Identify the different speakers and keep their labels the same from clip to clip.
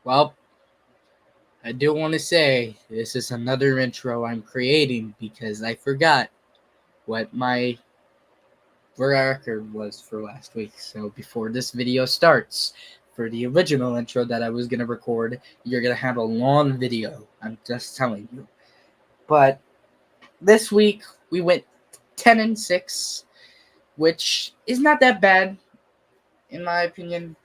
Speaker 1: Well, I do want to say this is another intro I'm creating because I forgot what my record was for last week. So before this video starts, for the original intro that I was going to record, you're going to have a long video. I'm just telling you. But this week we went 10-6, which is not that bad in my opinion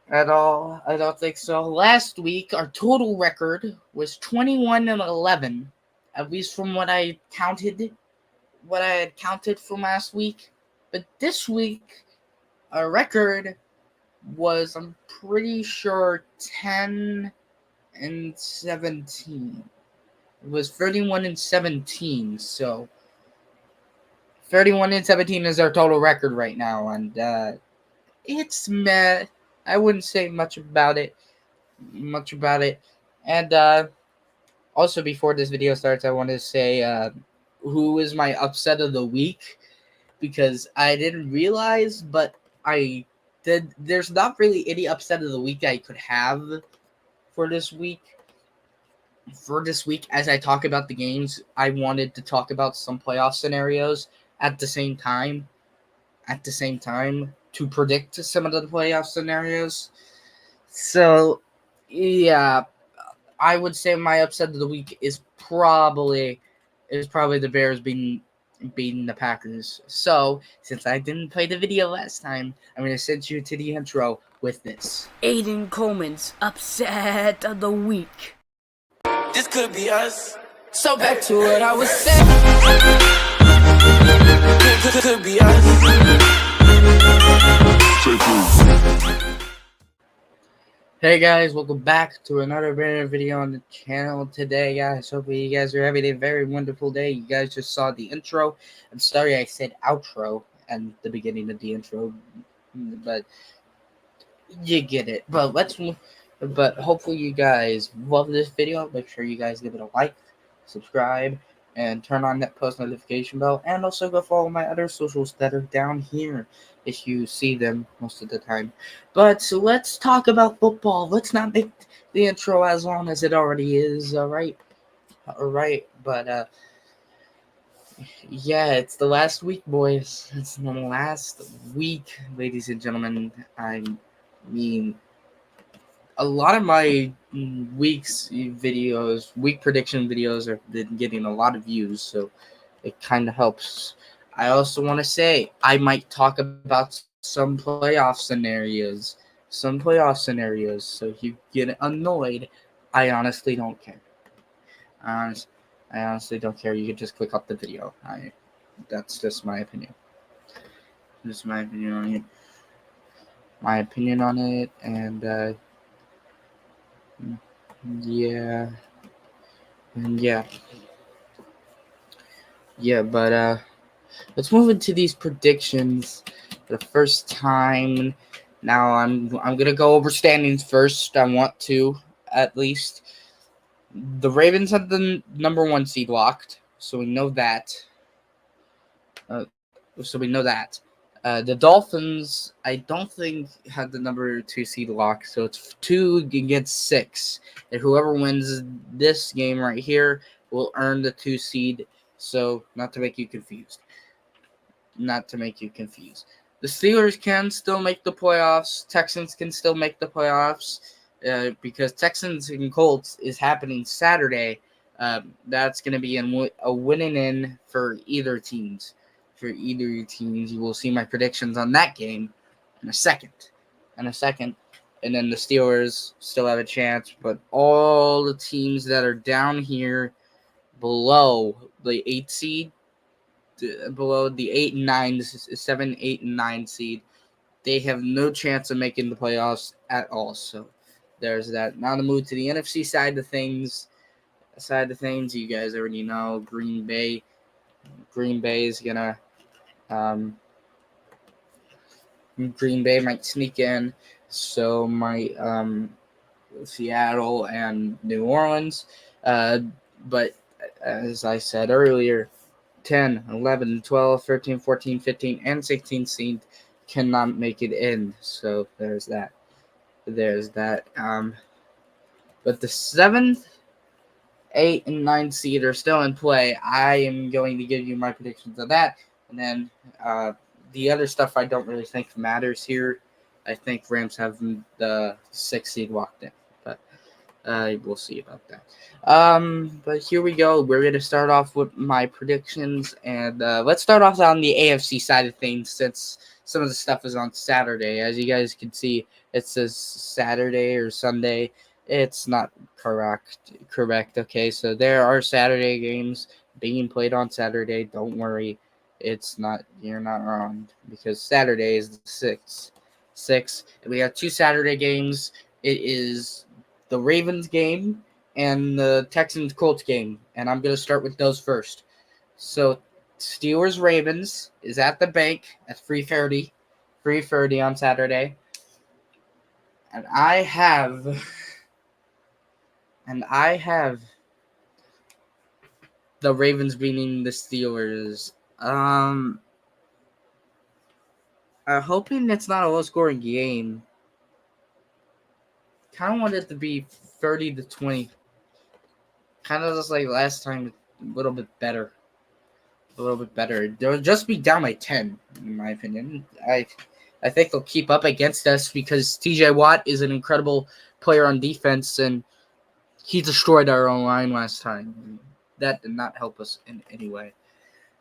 Speaker 1: at all. I don't think so. Last week our total record was 21-11, at least from what I had counted from last week. But this week our record was, I'm pretty sure, 10-17. It was 31-17. So 31-17 is our total record right now, and it's meh. I wouldn't say much about it. And also, before this video starts, I want to say who is my upset of the week, because I didn't realize, but I did. There's not really any upset of the week I could have for this week. As I talk about the games, I wanted to talk about some playoff scenarios at the same time. To predict some of the playoff scenarios. So, yeah, I would say my upset of the week is probably the Bears beating the Packers. So, since I didn't play the video last time, I'm going to send you to the intro with this.
Speaker 2: Aiden Coleman's upset of the week.
Speaker 3: This could be us. So back to what I was saying. Could be us.
Speaker 1: Hey guys, welcome back to another brand new video on the channel today, guys. Hopefully you guys are having a very wonderful day. You guys just saw the intro. I'm sorry I said outro at the beginning of the intro, but you get it. But hopefully you guys love this video. Make sure you guys give it a like, subscribe, and turn on that post notification bell. And also go follow my other socials that are down here if you see them most of the time. But so let's talk about football. Let's not make the intro as long as it already is. All right. But yeah, it's the last week, boys. It's the last week, ladies and gentlemen. I mean, a lot of my week prediction videos have been getting a lot of views, so it kind of helps. I also want to say I might talk about some playoff scenarios. So if you get annoyed, I honestly don't care. I honestly don't care. You can just click off the video. That's just my opinion. Just my opinion on it. And yeah, but let's move into these predictions for the first time. Now I'm gonna go over standings first. I want to, at least. The Ravens have the number 1 seed locked, so we know that. The Dolphins, I don't think, had the number 2 seed locked, so it's 2 against 6. And whoever wins this game right here will earn the 2 seed. So, not to make you confused. The Steelers can still make the playoffs. Texans can still make the playoffs because Texans and Colts is happening Saturday. That's going to be a winning in for either teams. You will see my predictions on that game in a second. And then the Steelers still have a chance, but all the teams that are down here below the 8 seed, below the 7, 8, and 9 seed, they have no chance of making the playoffs at all. So there's that. Now to move to the NFC side of things. You guys already know Green Bay. Green Bay is gonna. Green Bay might sneak in. So might Seattle and New Orleans. But as I said earlier, 10, 11, 12, 13, 14, 15, and 16 seed cannot make it in. So there's that. there's that. But the 7th, 8, and 9 seed are still in play. I am going to give you my predictions of that. And then the other stuff I don't really think matters here. I think Rams have the 6th seed locked in. But we'll see about that. But here we go. We're going to start off with my predictions. And let's start off on the AFC side of things since some of the stuff is on Saturday. As you guys can see, it says Saturday or Sunday. It's not correct. Okay, so there are Saturday games being played on Saturday. Don't worry. You're not wrong because Saturday is the 6th. And we have 2 Saturday games. It is the Ravens game and the Texans Colts game. And I'm going to start with those first. So Steelers Ravens is at the bank at 3:30 on Saturday. And I have the Ravens beating the Steelers. I'm hoping it's not a low-scoring game. Kind of want it to be 30-20. Kind of just like last time, a little bit better. They'll just be down by 10, in my opinion. I think they'll keep up against us because TJ Watt is an incredible player on defense, and he destroyed our own line last time. That did not help us in any way.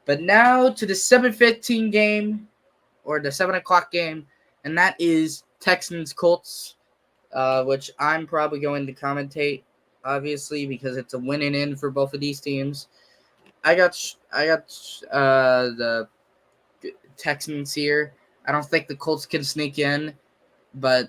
Speaker 1: But now to the 7:15 game, or the 7 o'clock game, and that is Texans-Colts, which I'm probably going to commentate, obviously, because it's a winning in for both of these teams. I got the Texans here. I don't think the Colts can sneak in, but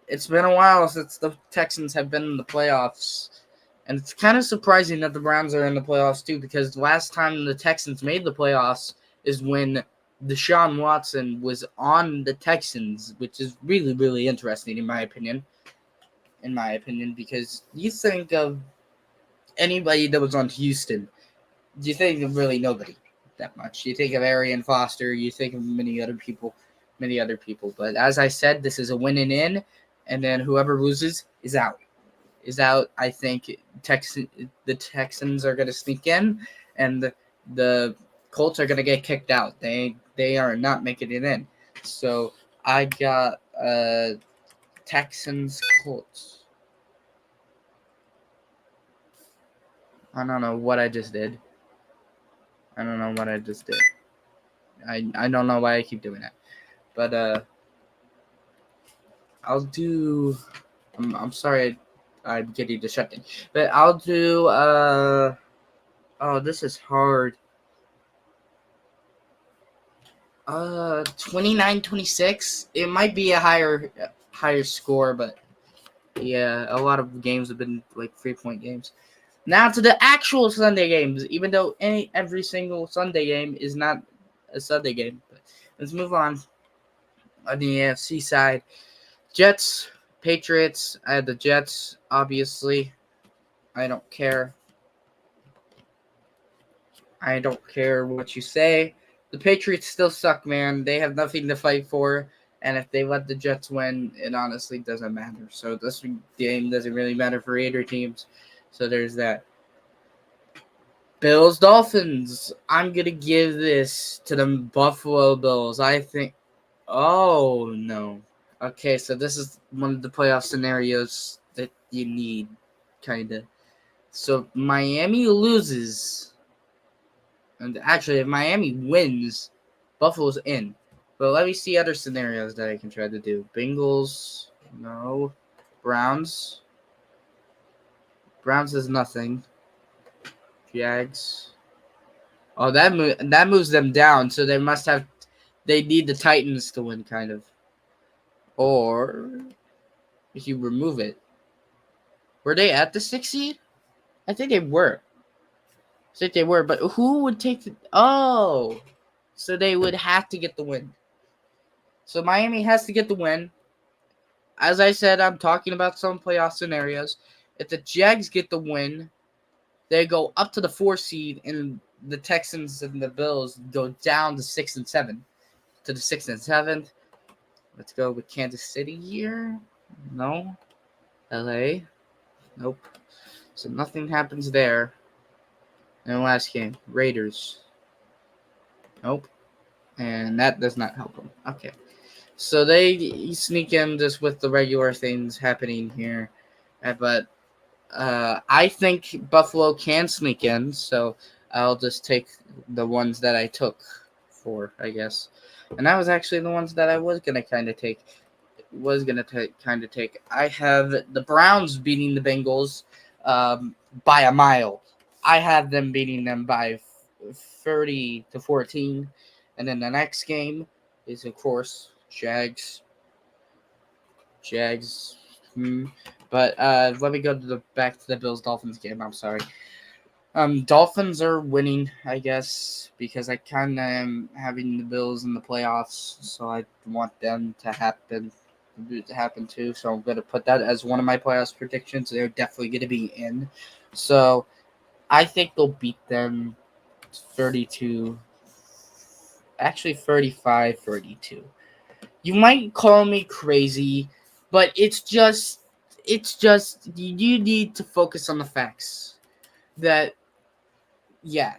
Speaker 1: it's been a while since the Texans have been in the playoffs. And it's kind of surprising that the Browns are in the playoffs too, because the last time the Texans made the playoffs is when Deshaun Watson was on the Texans, which is really, really interesting in my opinion. Because you think of anybody that was on Houston, you think of really nobody that much. You think of Arian Foster, you think of many other people. But as I said, this is a winning in, and then whoever loses is out. I think the Texans are going to sneak in, and the Colts are going to get kicked out. They are not making it in. So I got Texans Colts. I don't know what I just did. I don't know why I keep doing that. But I'll do. I'm sorry. I'm getting distracted. But I'll do. Oh, this is hard. 29-26. It might be a higher score, but yeah, a lot of games have been like 3-point games. Now to the actual Sunday games, even though every single Sunday game is not a Sunday game. But let's move on the AFC side. Jets, Patriots. I had the Jets, obviously. I don't care. I don't care what you say. The Patriots still suck, man. They have nothing to fight for. And if they let the Jets win, it honestly doesn't matter. So this game doesn't really matter for either teams. So there's that. Bills, Dolphins. I'm going to give this to the Buffalo Bills. I think. Oh, no. Okay, so this is one of the playoff scenarios that you need, kind of. So Miami loses. And actually, if Miami wins, Buffalo's in. But let me see other scenarios that I can try to do. Bengals, no. Browns. Browns is nothing. Jags. Oh, that moves them down. So they need the Titans to win, kind of. Or if you remove it, were they at the 6th seed? I think they were. But who would take the? Oh, so they would have to get the win. So Miami has to get the win. As I said, I'm talking about some playoff scenarios. If the Jags get the win, they go up to the 4th seed, and the Texans and the Bills go down to 6 and 7. To the 6th and 7th. Let's go with Kansas City here. No. LA. Nope. So nothing happens there. And last game, Raiders. Nope. And that does not help them. Okay. So they sneak in just with the regular things happening here. But I think Buffalo can sneak in. So I'll just take the ones that I took for, I guess. And that was actually the ones that I was going to kind of take. I have the Browns beating the Bengals by a mile. I have them beating them by 30-14. And then the next game is, of course, Jags. But let me go back to the Bills-Dolphins game. I'm sorry. Dolphins are winning, I guess, because I kind of am having the Bills in the playoffs, so I want them to happen too. So I'm going to put that as one of my playoffs predictions. They're definitely going to be in. So I think they'll beat them 32, actually 35-32. You might call me crazy, but it's just you need to focus on the facts that, yeah,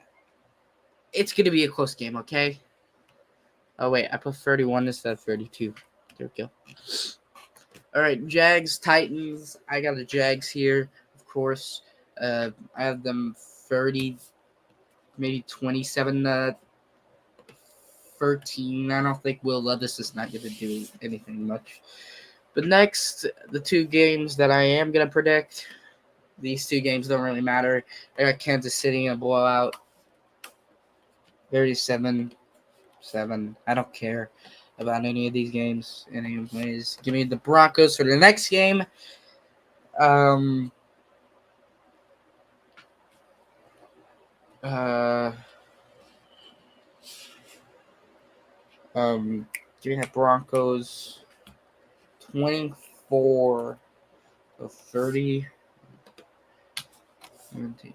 Speaker 1: it's going to be a close game, okay? Oh, wait, I put 31 instead of 32. There we go. All right, Jags, Titans. I got the Jags here, of course. I have them 30, maybe 27 13. I don't think Will Levis is not going to do anything much. But next, the two games that I am going to predict. These two games don't really matter. I got Kansas City in a blowout. 37-7. I don't care about any of these games. Anyways, give me the Broncos for the next game. Give me the Broncos 24-30. 17.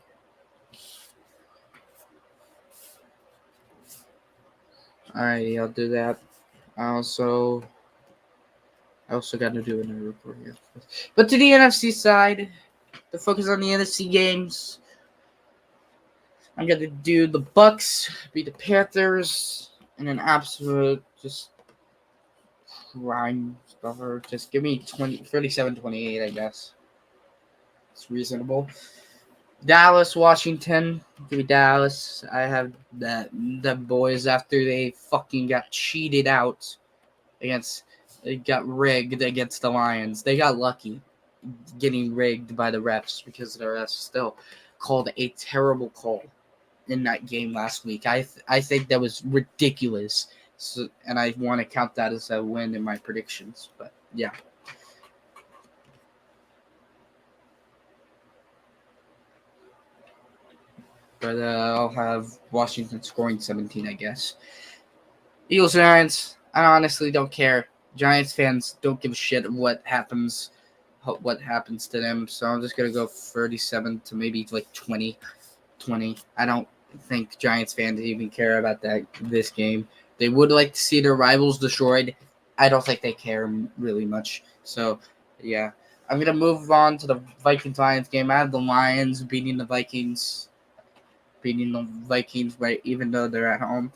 Speaker 1: Alright, I'll do that. I also got to do another report here. But to the NFC side, to focus on the NFC games, I'm gonna do the Bucks beat the Panthers in an absolute just crime stuffer. Just give me 37-28, I guess. It's reasonable. Dallas, Washington. Give me Dallas. I have the boys after they fucking got cheated out against. They got rigged against the Lions. They got lucky getting rigged by the refs because the refs still called a terrible call in that game last week. I think that was ridiculous. So, and I want to count that as a win in my predictions. But yeah. But I'll have Washington scoring 17, I guess. Eagles, Giants. I honestly don't care. Giants fans don't give a shit what happens to them. So I'm just gonna go 37 to maybe like 20. I don't think Giants fans even care about this game. They would like to see their rivals destroyed. I don't think they care really much. So yeah, I'm gonna move on to the Vikings-Lions game. I have the Lions beating the Vikings. Right, even though they're at home.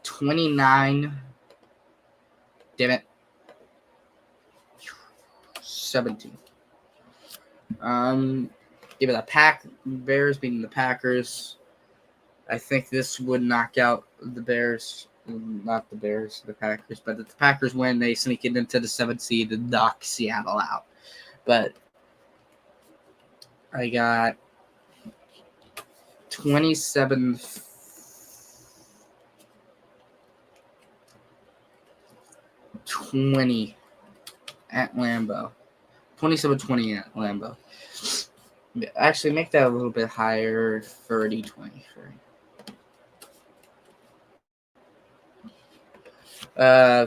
Speaker 1: 29. Damn it. 17. Give it a Bears beating the Packers. I think this would knock out the Bears. Not the Bears, the Packers. But if the Packers win, they sneak it into the 7th seed and knock Seattle out. But I got 27 20 at Lambeau. 27-20 at Lambeau. Actually, make that a little bit higher. 30-20.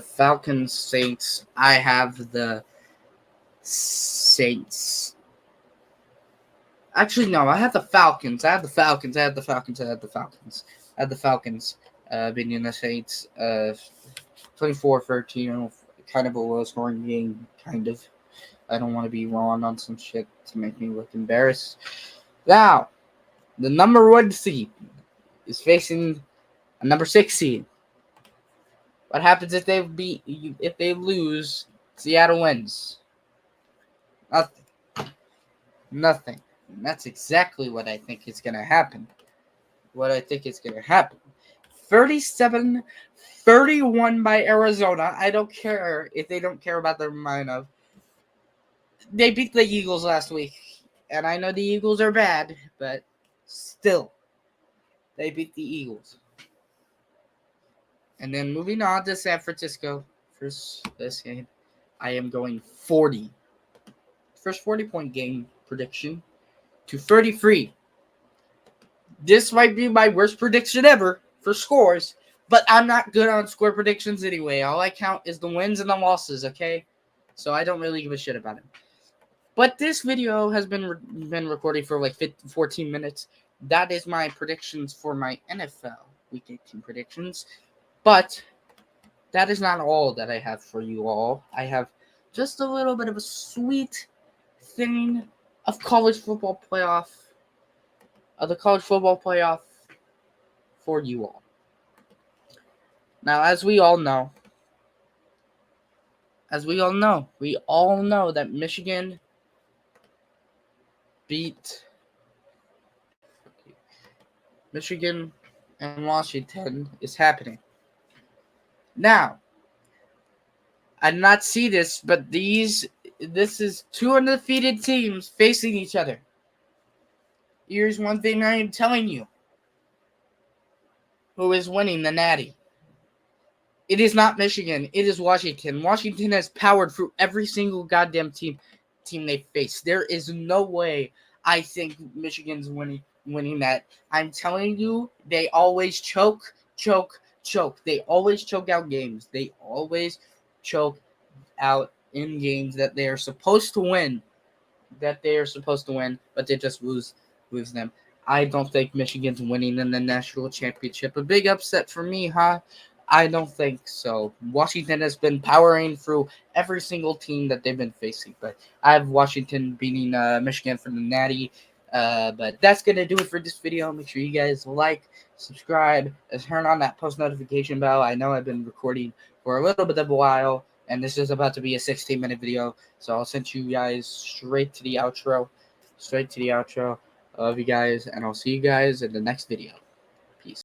Speaker 1: Falcons, Saints. I have the Saints. Actually, no, I have the Falcons. I have the Falcons beating the Saints. 24-13. kind of a low-scoring game, kind of. I don't want to be wrong on some shit to make me look embarrassed. Now, the number 1 seed is facing a number 6 seed. What happens if they lose? Seattle wins. Nothing. Nothing. And that's exactly what I think is gonna happen. 37-31 by Arizona. I don't care if they don't care about their lineup. They beat the Eagles last week. And I know the Eagles are bad, but still. They beat the Eagles. And then moving on to San Francisco. First this game, I am going 40. First 40-point game prediction to 33. This might be my worst prediction ever for scores, but I'm not good on score predictions anyway. All I count is the wins and the losses, okay? So I don't really give a shit about it. But this video has been recording for like 14 minutes. That is my predictions for my NFL Week 18 predictions. But that is not all that I have for you all. I have just a little bit of a sweet thing of the college football playoff for you all. Now, as we all know that Michigan beat Michigan and Washington is happening. Now, I did not see this, but this is 2 undefeated teams facing each other. Here's one thing I am telling you. Who is winning the Natty? It is not Michigan. It is Washington. Washington has powered through every single goddamn team they face. There is no way I think Michigan's winning that. I'm telling you, they always choke. They always choke out games. They always choke out in games that they are supposed to win. But they just lose them. I don't think Michigan's winning in the national championship. A big upset for me, huh? I don't think so. Washington has been powering through every single team that they've been facing. But I have Washington beating Michigan for the Natty. But that's going to do it for this video. Make sure you guys like, subscribe, and turn on that post notification bell. I know I've been recording for a little bit of a while, and this is about to be a 16-minute video. So I'll send you guys straight to the outro. I love you guys, and I'll see you guys in the next video. Peace.